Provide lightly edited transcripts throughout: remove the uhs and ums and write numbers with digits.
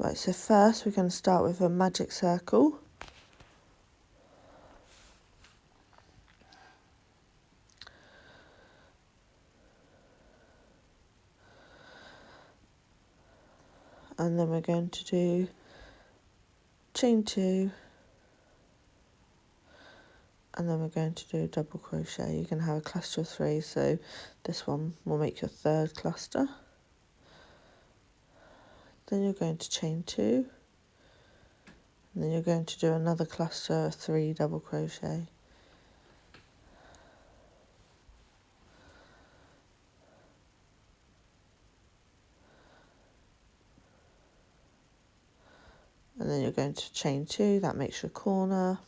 Right, so first we're going to start with a magic circle. And then we're going to do chain 2, and then we're going to do a double crochet. You can have a cluster of 3, so this one will make your third cluster. Then you're going to chain 2, and then you're going to do another cluster of 3 double crochet. And then you're going to chain 2, that makes your corner.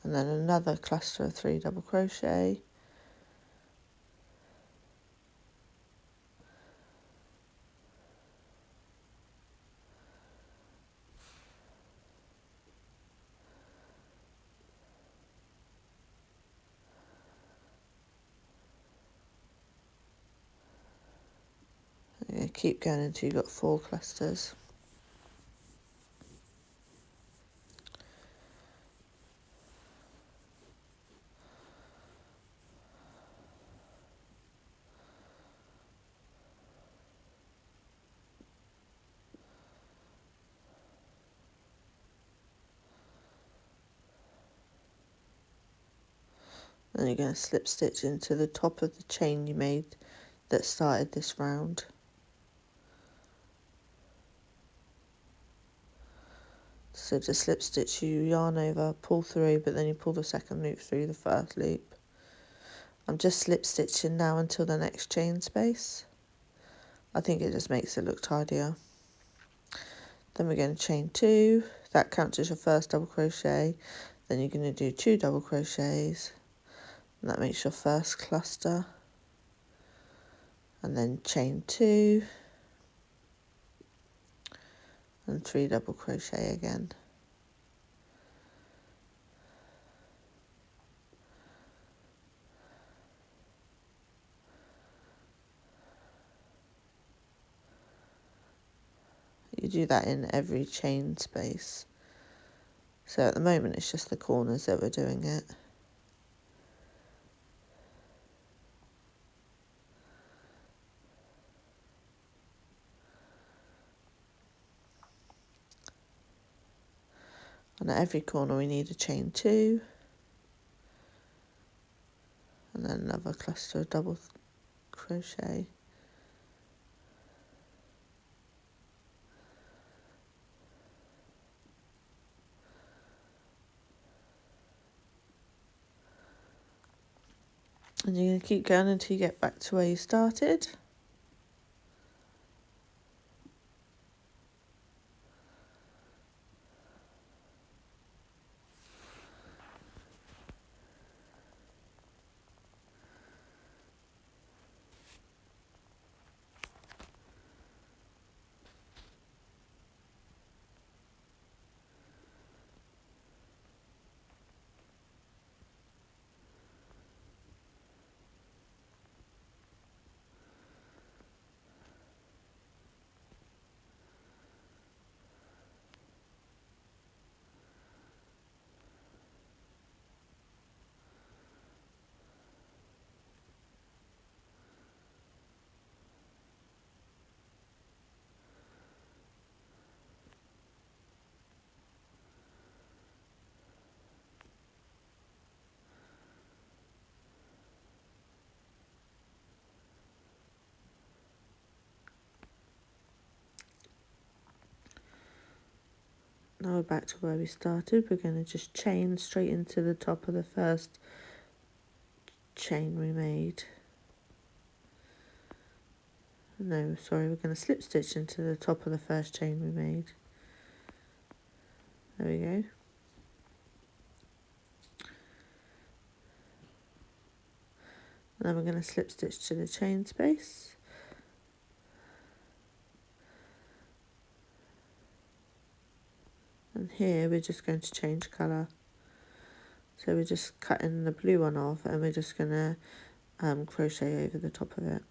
And then another cluster of 3 double crochet. And keep going until you've got 4 clusters. Then you're going to slip stitch into the top of the chain you made that started this round. So to slip stitch, you yarn over, pull through, but then you pull the second loop through the first loop. I'm just slip stitching now until the next chain space. I think it just makes it look tidier. Then we're going to chain 2, that counts as your first double crochet. Then you're going to do 2 double crochets, and that makes your first cluster. And then chain 2, and 3 double crochet again. You do that in every chain space. So at the moment it's just the corners that we're doing it. And at every corner we need a chain 2, and then another cluster of double crochet. And you're going to keep going until you get back to where you started. Now we're back to where we started. We're going to just chain straight into the top of the first chain we made. No, sorry, we're going to slip stitch into the top of the first chain we made. There we go. And then we're going to slip stitch to the chain space. And here we're just going to change colour. So we're just cutting the blue one off, and we're just going to crochet over the top of it.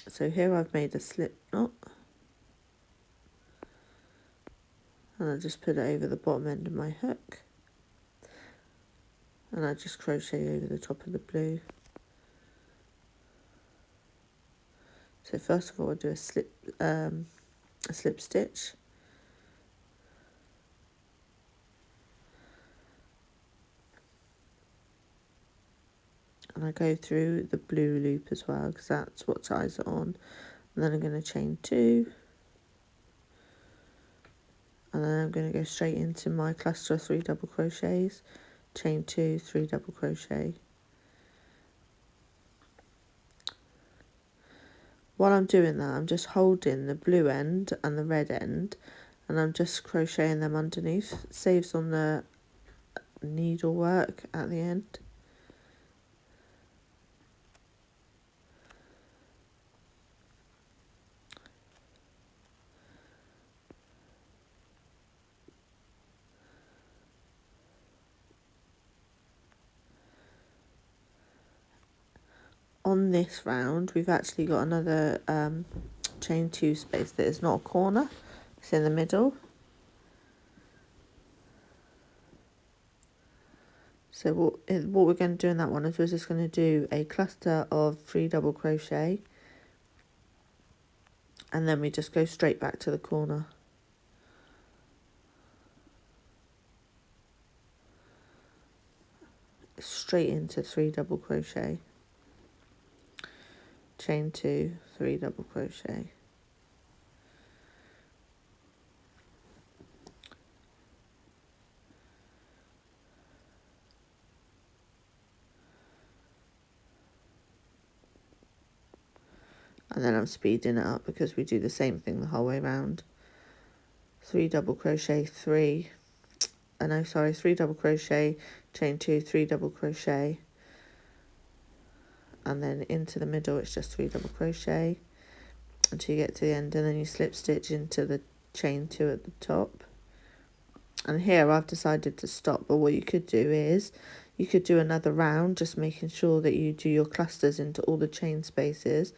So here I've made a slip knot, and I just put it over the bottom end of my hook, and I just crochet over the top of the blue. So first of all I do a slip stitch, and I go through the blue loop as well because that's what ties it on, and then I'm going to chain 2, and then I'm going to go straight into my cluster of 3 double crochets, chain 2, 3 double crochet. While I'm doing that, I'm just holding the blue end and the red end, and I'm just crocheting them underneath. It saves on the needlework at the end. On this round, we've actually got another chain 2 space that is not a corner, it's in the middle. So what we're going to do in that one is we're just going to do a cluster of 3 double crochet, and then we just go straight back to the corner. Straight into 3 double crochet, chain 2, 3 double crochet. And then I'm speeding it up because we do the same thing the whole way round. 3 double crochet, 3 double crochet, chain 2, 3 double crochet, and then into the middle it's just 3 double crochet until you get to the end, and then you slip stitch into the chain 2 at the top. And here I've decided to stop, but what you could do is you could do another round, just making sure that you do your clusters into all the chain spaces,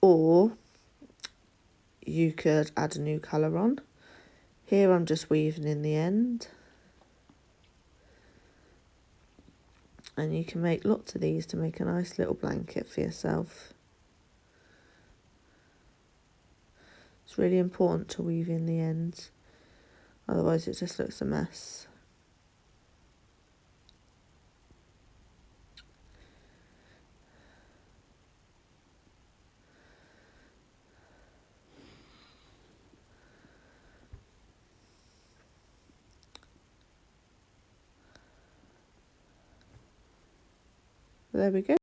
or you could add a new colour on. Here I'm just weaving in the end, and you can make lots of these to make a nice little blanket for yourself. It's really important to weave in the ends, otherwise it just looks a mess. There we go.